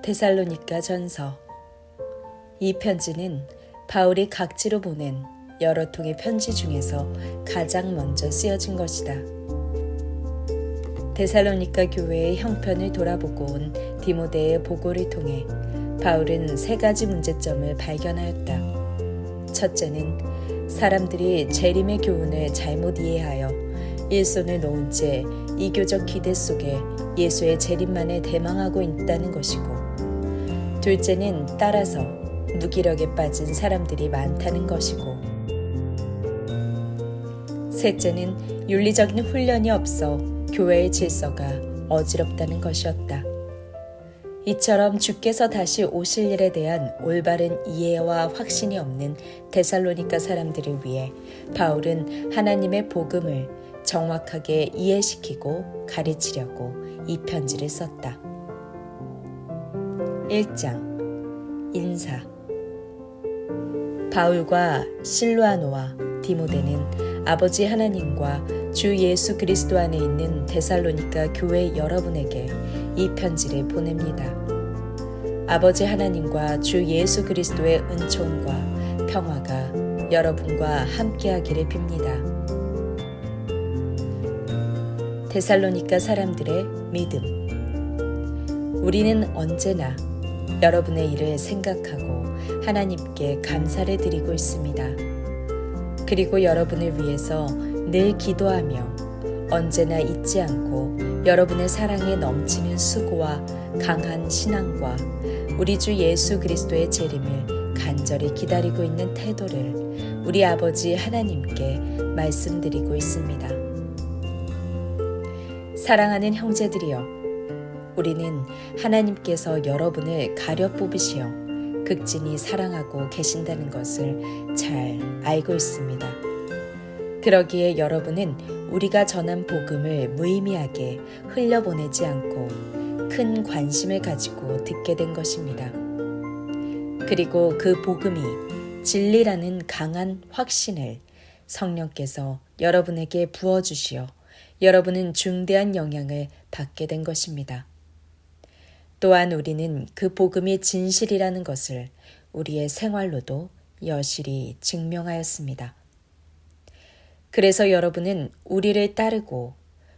데살로니가 전서. 이 편지는 바울이 각지로 보낸 여러 통의 편지 중에서 가장 먼저 쓰여진 것이다. 데살로니가 교회의 형편을 돌아보고 온 디모데의 보고를 통해 바울은 세 가지 문제점을 발견하였다. 첫째는 사람들이 재림의 교훈을 잘못 이해하여 일손을 놓은 채 이교적 기대 속에 예수의 재림만을 대망하고 있다는 것이고, 둘째는 따라서 무기력에 빠진 사람들이 많다는 것이고, 셋째는 윤리적인 훈련이 없어 교회의 질서가 어지럽다는 것이었다. 이처럼 주께서 다시 오실 일에 대한 올바른 이해와 확신이 없는 데살로니가 사람들을 위해 바울은 하나님의 복음을 정확하게 이해시키고 가르치려고 이 편지를 썼다. 1장 인사. 바울과 실루아노와 디모데는 아버지 하나님과 주 예수 그리스도 안에 있는 데살로니가 교회 여러분에게 이 편지를 보냅니다. 아버지 하나님과 주 예수 그리스도의 은총과 평화가 여러분과 함께하기를 빕니다. 데살로니가 사람들의 믿음. 우리는 언제나 여러분의 일을 생각하고 하나님께 감사를 드리고 있습니다. 그리고 여러분을 위해서 늘 기도하며 언제나 잊지 않고 여러분의 사랑에 넘치는 수고와 강한 신앙과 우리 주 예수 그리스도의 재림을 간절히 기다리고 있는 태도를 우리 아버지 하나님께 말씀드리고 있습니다. 사랑하는 형제들이여, 우리는 하나님께서 여러분을 가려 뽑으시어 극진히 사랑하고 계신다는 것을 잘 알고 있습니다. 그러기에 여러분은 우리가 전한 복음을 무의미하게 흘려보내지 않고 큰 관심을 가지고 듣게 된 것입니다. 그리고 그 복음이 진리라는 강한 확신을 성령께서 여러분에게 부어주시어 여러분은 중대한 영향을 받게 된 것입니다. 또한 우리는 그 복음이 진실이라는 것을 우리의 생활로도 여실히 증명하였습니다. 그래서 여러분은 우리를 따르고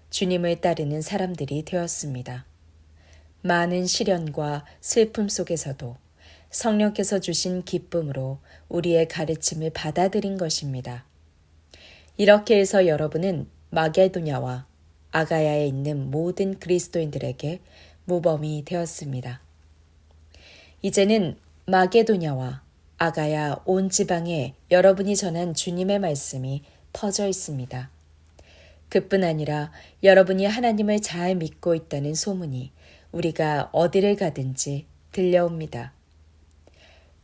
주님을 따르는 사람들이 되었습니다. 많은 시련과 슬픔 속에서도 성령께서 주신 기쁨으로 우리의 가르침을 받아들인 것입니다. 이렇게 해서 여러분은 마게도냐와 아가야에 있는 모든 그리스도인들에게 모범이 되었습니다. 이제는 마게도냐와 아가야 온 지방에 여러분이 전한 주님의 말씀이 퍼져 있습니다. 그뿐 아니라 여러분이 하나님을 잘 믿고 있다는 소문이 우리가 어디를 가든지 들려옵니다.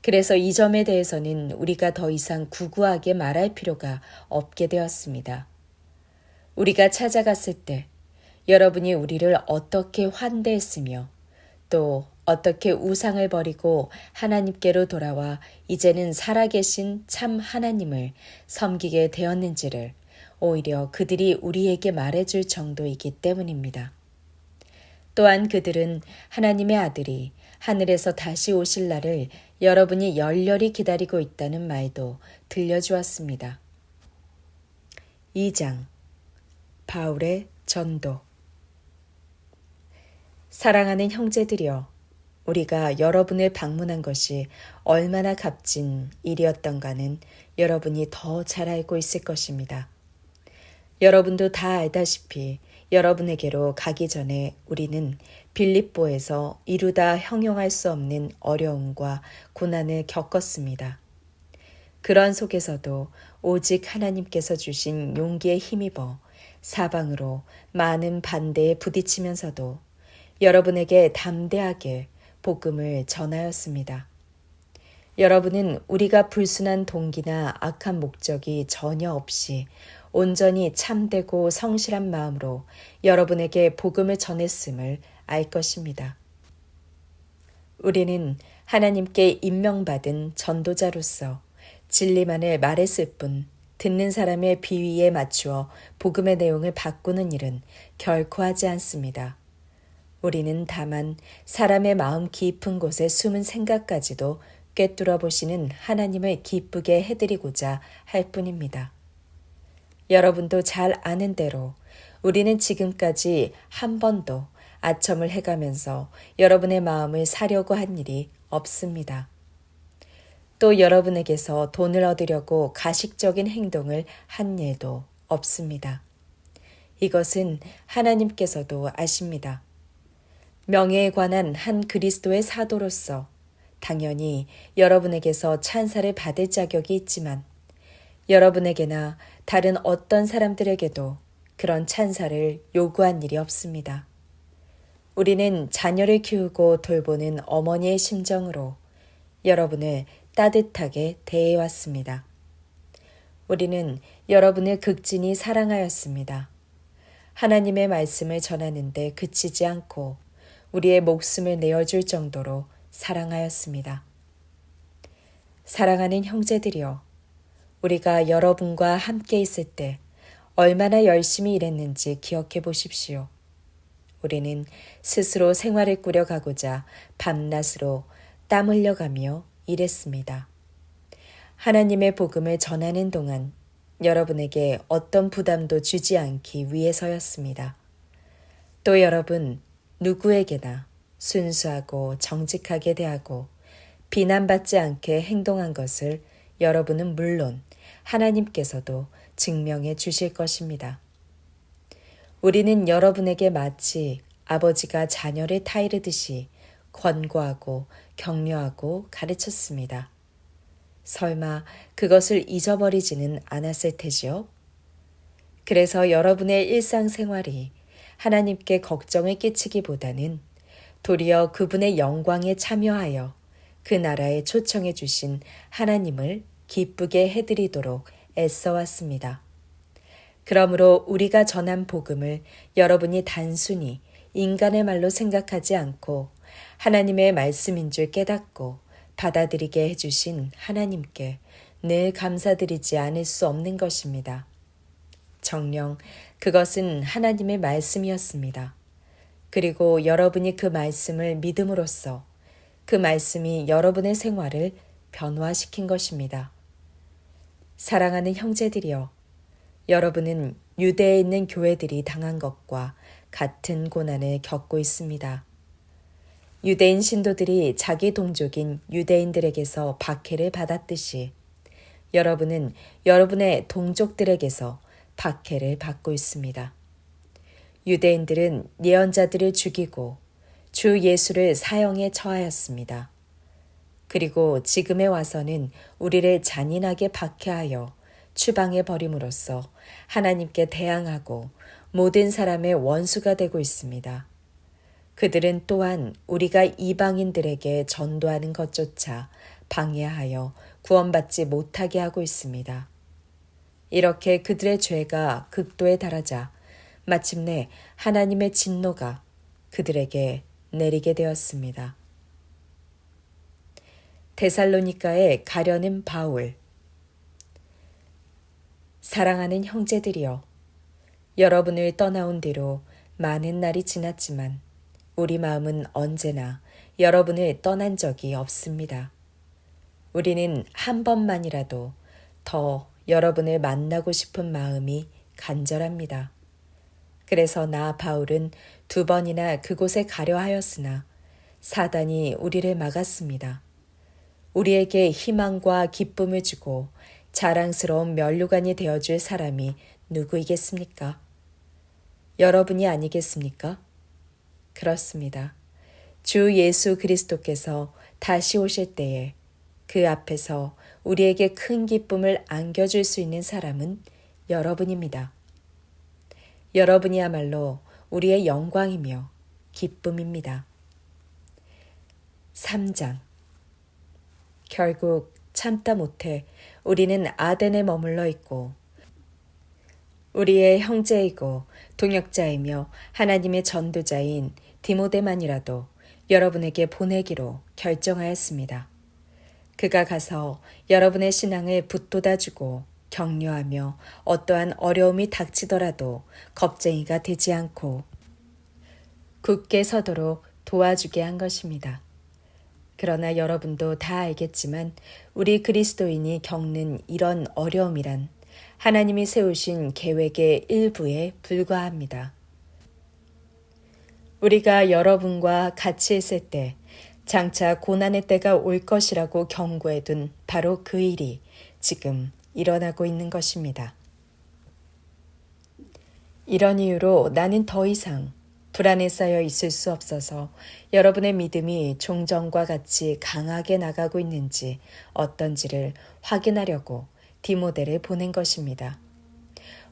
그래서 이 점에 대해서는 우리가 더 이상 구구하게 말할 필요가 없게 되었습니다. 우리가 찾아갔을 때 여러분이 우리를 어떻게 환대했으며 또 어떻게 우상을 버리고 하나님께로 돌아와 이제는 살아계신 참 하나님을 섬기게 되었는지를 오히려 그들이 우리에게 말해줄 정도이기 때문입니다. 또한 그들은 하나님의 아들이 하늘에서 다시 오실 날을 여러분이 열렬히 기다리고 있다는 말도 들려주었습니다. 2장 바울의 전도. 사랑하는 형제들이여, 우리가 여러분을 방문한 것이 얼마나 값진 일이었던가는 여러분이 더 잘 알고 있을 것입니다. 여러분도 다 알다시피 여러분에게로 가기 전에 우리는 빌립보에서 이루다 형용할 수 없는 어려움과 고난을 겪었습니다. 그런 속에서도 오직 하나님께서 주신 용기에 힘입어 사방으로 많은 반대에 부딪히면서도 여러분에게 담대하게 복음을 전하였습니다. 여러분은 우리가 불순한 동기나 악한 목적이 전혀 없이 온전히 참되고 성실한 마음으로 여러분에게 복음을 전했음을 알 것입니다. 우리는 하나님께 임명받은 전도자로서 진리만을 말했을 뿐 듣는 사람의 비위에 맞추어 복음의 내용을 바꾸는 일은 결코 하지 않습니다. 우리는 다만 사람의 마음 깊은 곳에 숨은 생각까지도 꿰뚫어 보시는 하나님을 기쁘게 해드리고자 할 뿐입니다. 여러분도 잘 아는 대로 우리는 지금까지 한 번도 아첨을 해가면서 여러분의 마음을 사려고 한 일이 없습니다. 또 여러분에게서 돈을 얻으려고 가식적인 행동을 한 일도 없습니다. 이것은 하나님께서도 아십니다. 명예에 관한 한 그리스도의 사도로서 당연히 여러분에게서 찬사를 받을 자격이 있지만 여러분에게나 다른 어떤 사람들에게도 그런 찬사를 요구한 일이 없습니다. 우리는 자녀를 키우고 돌보는 어머니의 심정으로 여러분을 따뜻하게 대해왔습니다. 우리는 여러분을 극진히 사랑하였습니다. 하나님의 말씀을 전하는데 그치지 않고 우리의 목숨을 내어줄 정도로 사랑하였습니다. 사랑하는 형제들이여, 우리가 여러분과 함께 있을 때 얼마나 열심히 일했는지 기억해 보십시오. 우리는 스스로 생활을 꾸려가고자 밤낮으로 땀 흘려가며 일했습니다. 하나님의 복음을 전하는 동안 여러분에게 어떤 부담도 주지 않기 위해서였습니다. 또 여러분 누구에게나 순수하고 정직하게 대하고 비난받지 않게 행동한 것을 여러분은 물론 하나님께서도 증명해 주실 것입니다. 우리는 여러분에게 마치 아버지가 자녀를 타이르듯이 권고하고 격려하고 가르쳤습니다. 설마 그것을 잊어버리지는 않았을 테지요? 그래서 여러분의 일상생활이 하나님께 걱정을 끼치기보다는 도리어 그분의 영광에 참여하여 그 나라에 초청해 주신 하나님을 기쁘게 해드리도록 애써왔습니다. 그러므로 우리가 전한 복음을 여러분이 단순히 인간의 말로 생각하지 않고 하나님의 말씀인 줄 깨닫고 받아들이게 해주신 하나님께 늘 감사드리지 않을 수 없는 것입니다. 정녕 그것은 하나님의 말씀이었습니다. 그리고 여러분이 그 말씀을 믿음으로써 그 말씀이 여러분의 생활을 변화시킨 것입니다. 사랑하는 형제들이여, 여러분은 유대에 있는 교회들이 당한 것과 같은 고난을 겪고 있습니다. 유대인 신도들이 자기 동족인 유대인들에게서 박해를 받았듯이 여러분은 여러분의 동족들에게서 박해를 받고 있습니다. 유대인들은 예언자들을 죽이고 주 예수를 사형에 처하였습니다. 그리고 지금에 와서는 우리를 잔인하게 박해하여 추방해 버림으로써 하나님께 대항하고 모든 사람의 원수가 되고 있습니다. 그들은 또한 우리가 이방인들에게 전도하는 것조차 방해하여 구원받지 못하게 하고 있습니다. 이렇게 그들의 죄가 극도에 달하자 마침내 하나님의 진노가 그들에게 내리게 되었습니다. 데살로니가에 가려는 바울. 사랑하는 형제들이여, 여러분을 떠나온 뒤로 많은 날이 지났지만 우리 마음은 언제나 여러분을 떠난 적이 없습니다. 우리는 한 번만이라도 더 여러분을 만나고 싶은 마음이 간절합니다. 그래서 나 바울은 2번이나 그곳에 가려 하였으나 사단이 우리를 막았습니다. 우리에게 희망과 기쁨을 주고 자랑스러운 면류관이 되어줄 사람이 누구이겠습니까? 여러분이 아니겠습니까? 그렇습니다. 주 예수 그리스도께서 다시 오실 때에 그 앞에서 우리에게 큰 기쁨을 안겨줄 수 있는 사람은 여러분입니다. 여러분이야말로 우리의 영광이며 기쁨입니다. 3장. 결국 참다 못해 우리는 아덴에 머물러 있고 우리의 형제이고 동역자이며 하나님의 전도자인 디모데만이라도 여러분에게 보내기로 결정하였습니다. 그가 가서 여러분의 신앙을 붙돋아주고 격려하며 어떠한 어려움이 닥치더라도 겁쟁이가 되지 않고 굳게 서도록 도와주게 한 것입니다. 그러나 여러분도 다 알겠지만 우리 그리스도인이 겪는 이런 어려움이란 하나님이 세우신 계획의 일부에 불과합니다. 우리가 여러분과 같이 있을 때 장차 고난의 때가 올 것이라고 경고해둔 바로 그 일이 지금 일어나고 있는 것입니다. 이런 이유로 나는 더 이상 불안에 쌓여 있을 수 없어서 여러분의 믿음이 종전과 같이 강하게 나가고 있는지 어떤지를 확인하려고 디모데를 보낸 것입니다.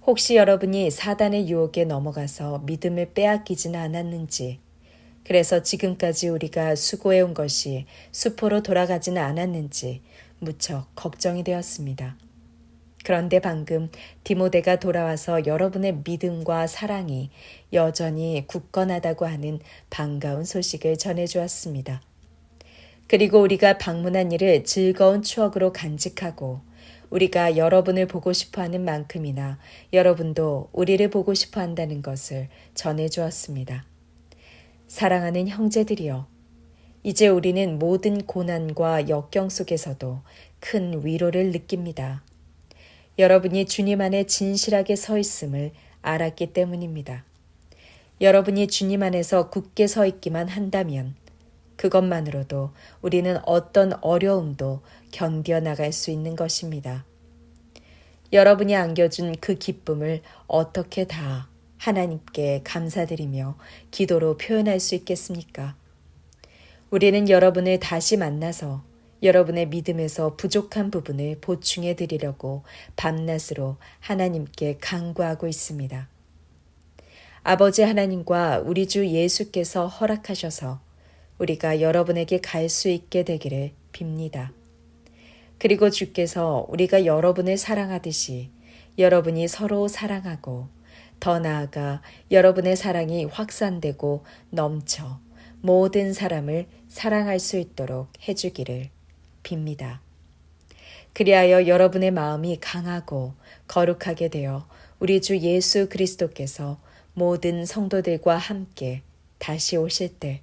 혹시 여러분이 사단의 유혹에 넘어가서 믿음을 빼앗기지는 않았는지, 그래서 지금까지 우리가 수고해온 것이 수포로 돌아가지는 않았는지 무척 걱정이 되었습니다. 그런데 방금 디모데가 돌아와서 여러분의 믿음과 사랑이 여전히 굳건하다고 하는 반가운 소식을 전해주었습니다. 그리고 우리가 방문한 일을 즐거운 추억으로 간직하고 우리가 여러분을 보고 싶어하는 만큼이나 여러분도 우리를 보고 싶어 한다는 것을 전해주었습니다. 사랑하는 형제들이여, 이제 우리는 모든 고난과 역경 속에서도 큰 위로를 느낍니다. 여러분이 주님 안에 진실하게 서 있음을 알았기 때문입니다. 여러분이 주님 안에서 굳게 서 있기만 한다면 그것만으로도 우리는 어떤 어려움도 견뎌 나갈 수 있는 것입니다. 여러분이 안겨준 그 기쁨을 어떻게 다 하나님께 감사드리며 기도로 표현할 수 있겠습니까? 우리는 여러분을 다시 만나서 여러분의 믿음에서 부족한 부분을 보충해 드리려고 밤낮으로 하나님께 간구하고 있습니다. 아버지 하나님과 우리 주 예수께서 허락하셔서 우리가 여러분에게 갈 수 있게 되기를 빕니다. 그리고 주께서 우리가 여러분을 사랑하듯이 여러분이 서로 사랑하고 더 나아가 여러분의 사랑이 확산되고 넘쳐 모든 사람을 사랑할 수 있도록 해주기를 빕니다. 그리하여 여러분의 마음이 강하고 거룩하게 되어 우리 주 예수 그리스도께서 모든 성도들과 함께 다시 오실 때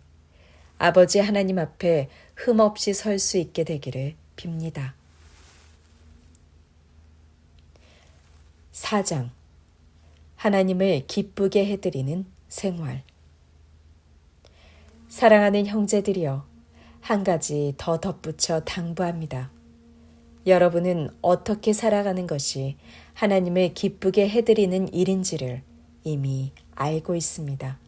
아버지 하나님 앞에 흠없이 설 수 있게 되기를 빕니다. 4장. 하나님을 기쁘게 해드리는 생활. 사랑하는 형제들이여, 한 가지 더 덧붙여 당부합니다. 여러분은 어떻게 살아가는 것이 하나님을 기쁘게 해드리는 일인지를 이미 알고 있습니다.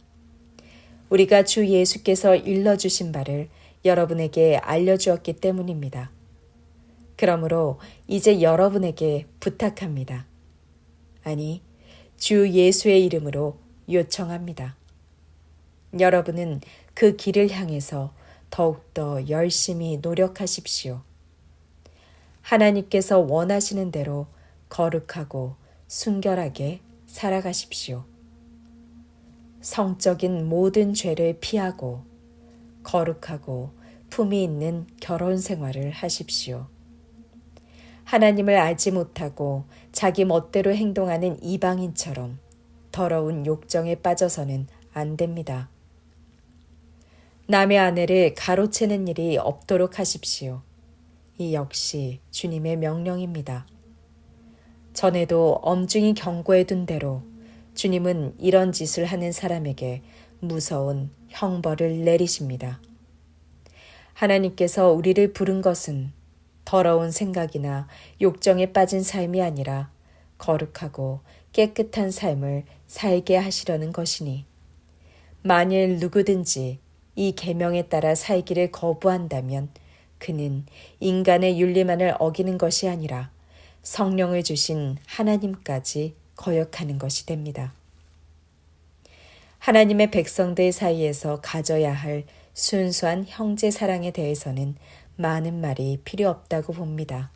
우리가 주 예수께서 일러주신 바를 여러분에게 알려주었기 때문입니다. 그러므로 이제 여러분에게 부탁합니다. 아니, 주 예수의 이름으로 요청합니다. 여러분은 그 길을 향해서 더욱더 열심히 노력하십시오. 하나님께서 원하시는 대로 거룩하고 순결하게 살아가십시오. 성적인 모든 죄를 피하고 거룩하고 품위 있는 결혼 생활을 하십시오. 하나님을 알지 못하고 자기 멋대로 행동하는 이방인처럼 더러운 욕정에 빠져서는 안 됩니다. 남의 아내를 가로채는 일이 없도록 하십시오. 이 역시 주님의 명령입니다. 전에도 엄중히 경고해 둔 대로 주님은 이런 짓을 하는 사람에게 무서운 형벌을 내리십니다. 하나님께서 우리를 부른 것은 더러운 생각이나 욕정에 빠진 삶이 아니라 거룩하고 깨끗한 삶을 살게 하시려는 것이니 만일 누구든지 이 계명에 따라 살기를 거부한다면 그는 인간의 윤리만을 어기는 것이 아니라 성령을 주신 하나님까지 거역하는 것이 됩니다. 하나님의 백성들 사이에서 가져야 할 순수한 형제 사랑에 대해서는 많은 말이 필요 없다고 봅니다.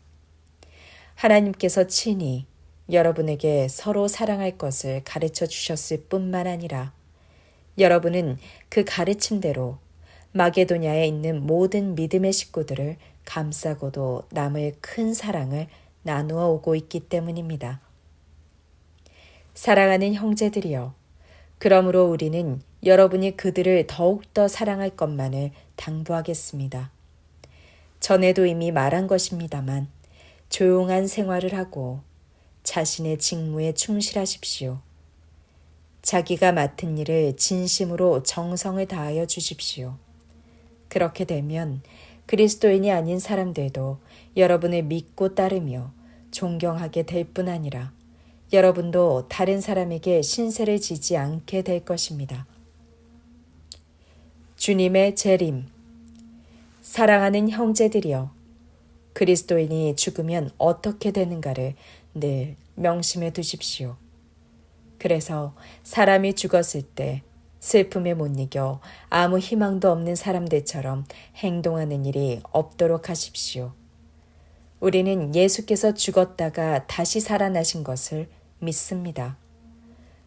하나님께서 친히 여러분에게 서로 사랑할 것을 가르쳐 주셨을 뿐만 아니라 여러분은 그 가르침대로 마게도냐에 있는 모든 믿음의 식구들을 감싸고도 남을 큰 사랑을 나누어 오고 있기 때문입니다. 사랑하는 형제들이여, 그러므로 우리는 여러분이 그들을 더욱더 사랑할 것만을 당부하겠습니다. 전에도 이미 말한 것입니다만 조용한 생활을 하고 자신의 직무에 충실하십시오. 자기가 맡은 일을 진심으로 정성을 다하여 주십시오. 그렇게 되면 그리스도인이 아닌 사람들도 여러분을 믿고 따르며 존경하게 될 뿐 아니라 여러분도 다른 사람에게 신세를 지지 않게 될 것입니다. 주님의 재림. 사랑하는 형제들이여, 그리스도인이 죽으면 어떻게 되는가를 늘 명심해 두십시오. 그래서 사람이 죽었을 때 슬픔에 못 이겨 아무 희망도 없는 사람들처럼 행동하는 일이 없도록 하십시오. 우리는 예수께서 죽었다가 다시 살아나신 것을 믿습니다.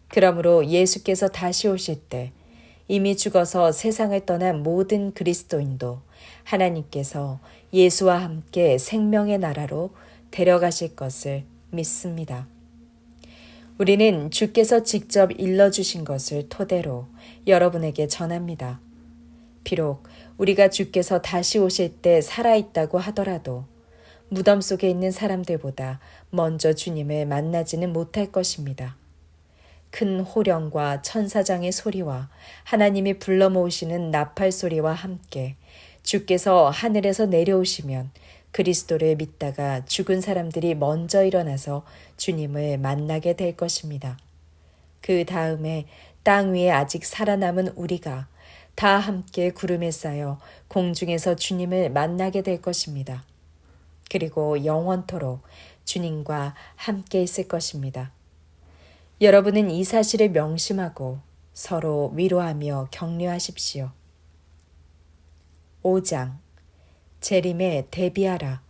그러므로 예수께서 다시 오실 때 이미 죽어서 세상을 떠난 모든 그리스도인도 하나님께서 예수와 함께 생명의 나라로 데려가실 것을 믿습니다. 우리는 주께서 직접 일러주신 것을 토대로 여러분에게 전합니다. 비록 우리가 주께서 다시 오실 때 살아있다고 하더라도 무덤 속에 있는 사람들보다 먼저 주님을 만나지는 못할 것입니다. 큰 호령과 천사장의 소리와 하나님이 불러 모으시는 나팔 소리와 함께 주께서 하늘에서 내려오시면 그리스도를 믿다가 죽은 사람들이 먼저 일어나서 주님을 만나게 될 것입니다. 그 다음에 땅 위에 아직 살아남은 우리가 다 함께 구름에 쌓여 공중에서 주님을 만나게 될 것입니다. 그리고 영원토록 주님과 함께 있을 것입니다. 여러분은 이 사실을 명심하고 서로 위로하며 격려하십시오. 5장 재림에 대비하라.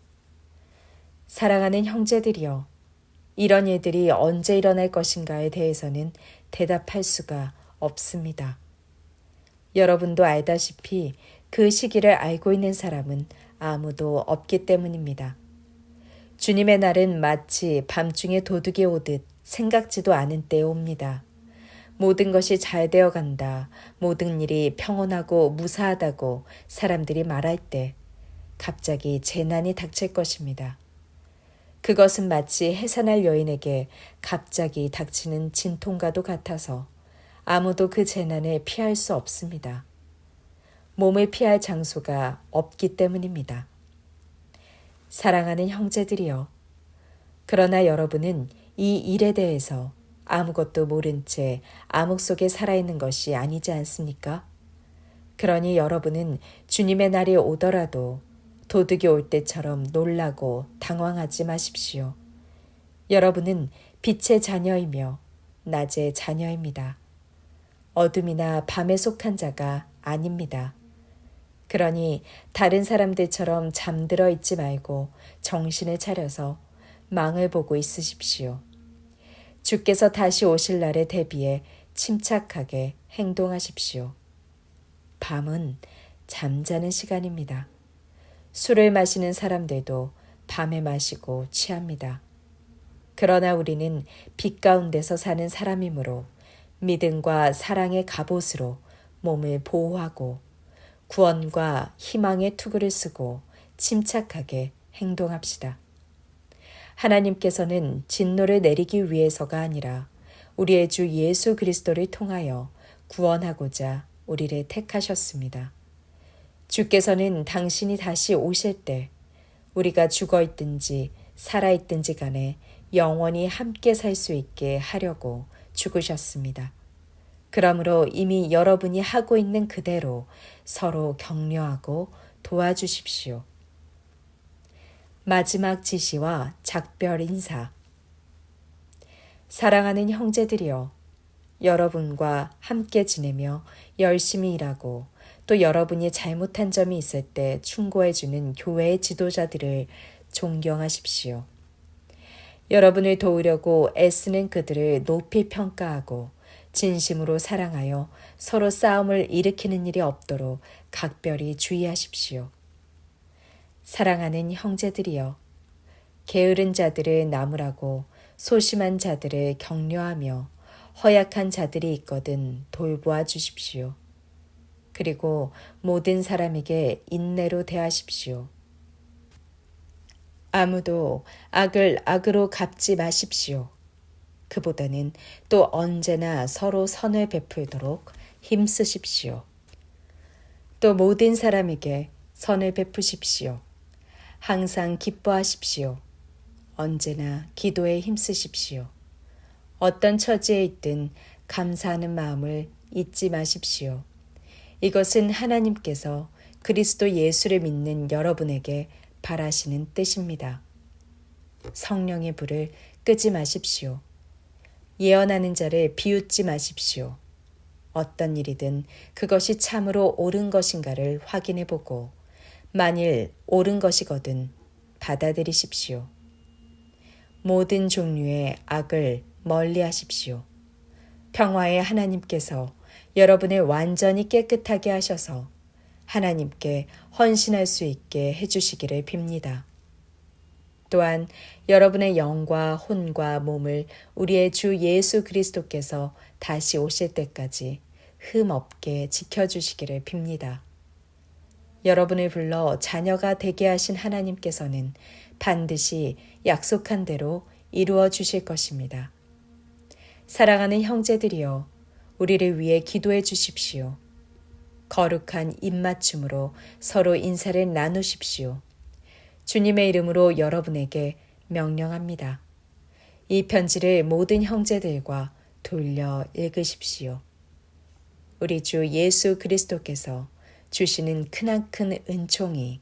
사랑하는 형제들이여, 이런 일들이 언제 일어날 것인가에 대해서는 대답할 수가 없습니다. 여러분도 알다시피 그 시기를 알고 있는 사람은 아무도 없기 때문입니다. 주님의 날은 마치 밤중에 도둑이 오듯 생각지도 않은 때에 옵니다. 모든 것이 잘 되어 간다, 모든 일이 평온하고 무사하다고 사람들이 말할 때 갑자기 재난이 닥칠 것입니다. 그것은 마치 해산할 여인에게 갑자기 닥치는 진통과도 같아서 아무도 그 재난을 피할 수 없습니다. 몸을 피할 장소가 없기 때문입니다. 사랑하는 형제들이여, 그러나 여러분은 이 일에 대해서 아무것도 모른 채 암흑 속에 살아있는 것이 아니지 않습니까? 그러니 여러분은 주님의 날이 오더라도 도둑이 올 때처럼 놀라고 당황하지 마십시오. 여러분은 빛의 자녀이며 낮의 자녀입니다. 어둠이나 밤에 속한 자가 아닙니다. 그러니 다른 사람들처럼 잠들어 있지 말고 정신을 차려서 망을 보고 있으십시오. 주께서 다시 오실 날에 대비해 침착하게 행동하십시오. 밤은 잠자는 시간입니다. 술을 마시는 사람들도 밤에 마시고 취합니다. 그러나 우리는 빛 가운데서 사는 사람이므로 믿음과 사랑의 갑옷으로 몸을 보호하고 구원과 희망의 투구를 쓰고 침착하게 행동합시다. 하나님께서는 진노를 내리기 위해서가 아니라 우리의 주 예수 그리스도를 통하여 구원하고자 우리를 택하셨습니다. 주께서는 당신이 다시 오실 때 우리가 죽어 있든지 살아 있든지 간에 영원히 함께 살 수 있게 하려고 죽으셨습니다. 그러므로 이미 여러분이 하고 있는 그대로 서로 격려하고 도와주십시오. 마지막 지시와 작별 인사. 사랑하는 형제들이여, 여러분과 함께 지내며 열심히 일하고 또 여러분이 잘못한 점이 있을 때 충고해주는 교회의 지도자들을 존경하십시오. 여러분을 도우려고 애쓰는 그들을 높이 평가하고 진심으로 사랑하여 서로 싸움을 일으키는 일이 없도록 각별히 주의하십시오. 사랑하는 형제들이여, 게으른 자들을 나무라고 소심한 자들을 격려하며 허약한 자들이 있거든 돌보아 주십시오. 그리고 모든 사람에게 인내로 대하십시오. 아무도 악을 악으로 갚지 마십시오. 그보다는 또 언제나 서로 선을 베풀도록 힘쓰십시오. 또 모든 사람에게 선을 베푸십시오. 항상 기뻐하십시오. 언제나 기도에 힘쓰십시오. 어떤 처지에 있든 감사하는 마음을 잊지 마십시오. 이것은 하나님께서 그리스도 예수를 믿는 여러분에게 바라시는 뜻입니다. 성령의 불을 끄지 마십시오. 예언하는 자를 비웃지 마십시오. 어떤 일이든 그것이 참으로 옳은 것인가를 확인해 보고 만일 옳은 것이거든 받아들이십시오. 모든 종류의 악을 멀리 하십시오. 평화의 하나님께서 여러분을 완전히 깨끗하게 하셔서 하나님께 헌신할 수 있게 해주시기를 빕니다. 또한 여러분의 영과 혼과 몸을 우리의 주 예수 그리스도께서 다시 오실 때까지 흠 없게 지켜주시기를 빕니다. 여러분을 불러 자녀가 되게 하신 하나님께서는 반드시 약속한 대로 이루어 주실 것입니다. 사랑하는 형제들이여, 우리를 위해 기도해 주십시오. 거룩한 입맞춤으로 서로 인사를 나누십시오. 주님의 이름으로 여러분에게 명령합니다. 이 편지를 모든 형제들과 돌려 읽으십시오. 우리 주 예수 그리스도께서 주시는 크나큰 은총이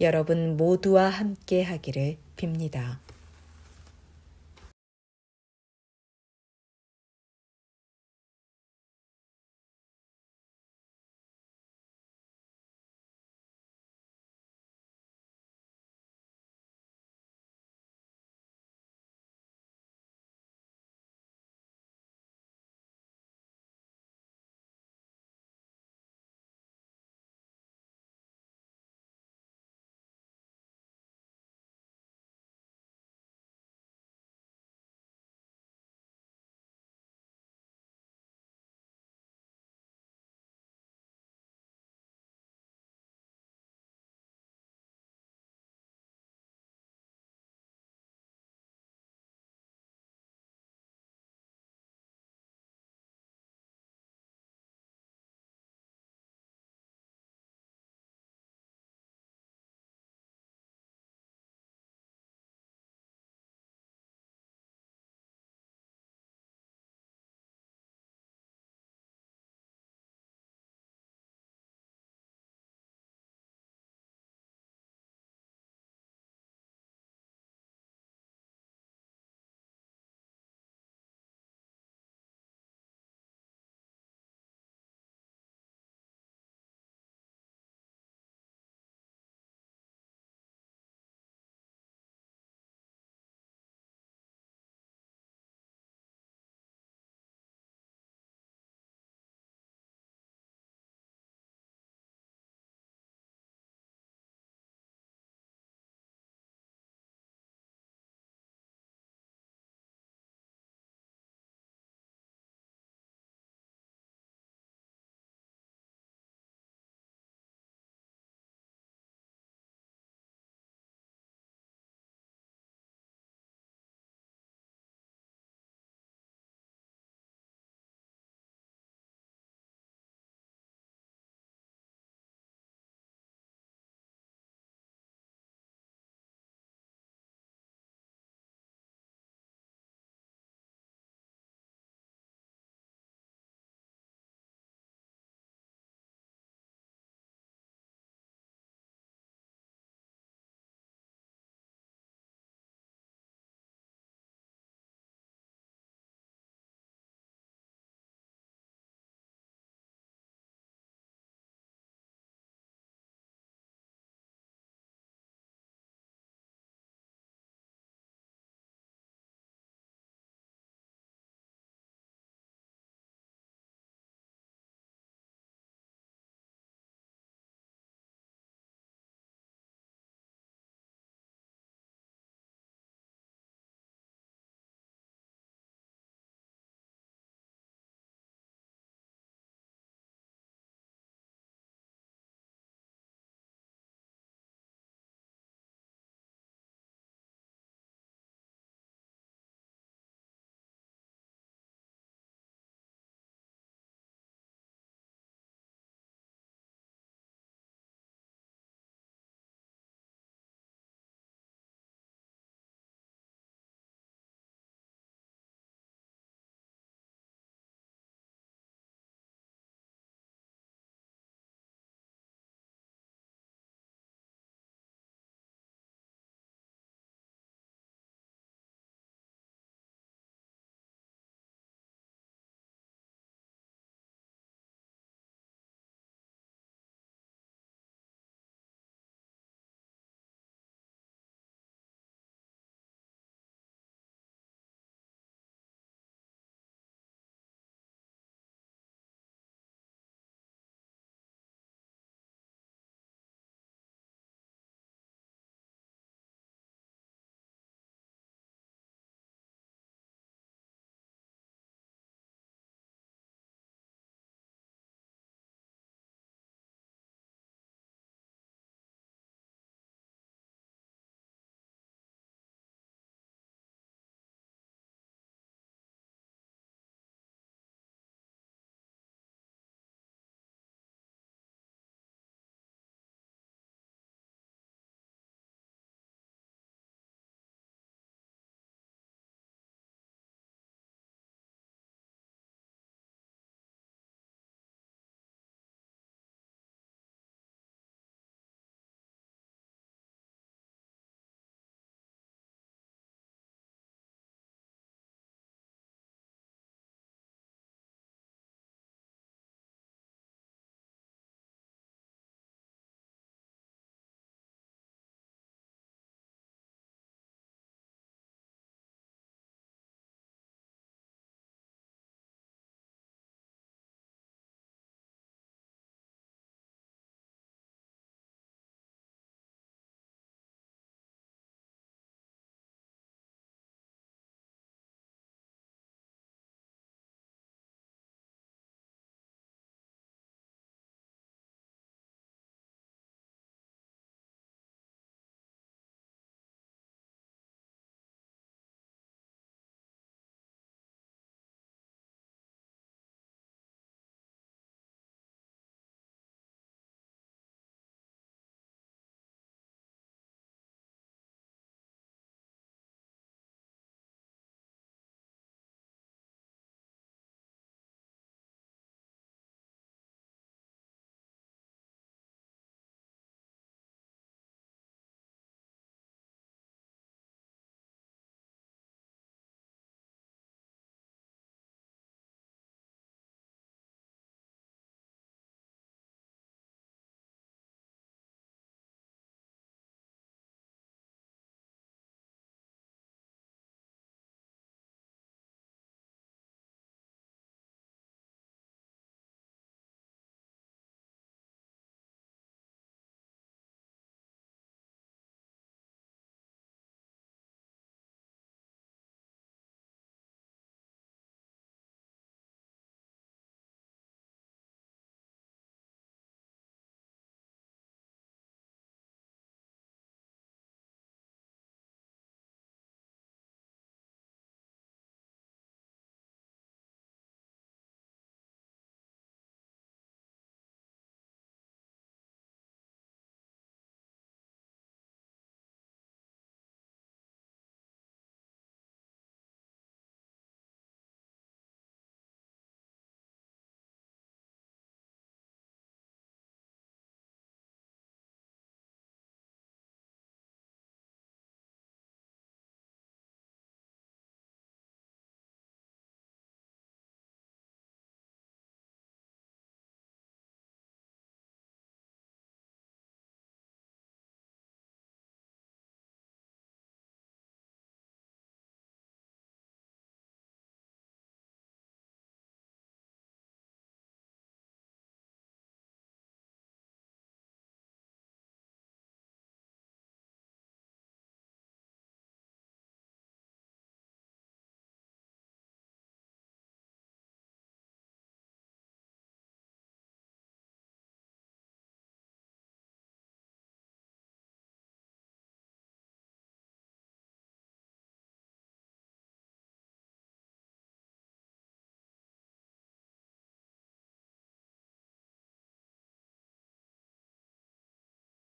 여러분 모두와 함께 하기를 빕니다.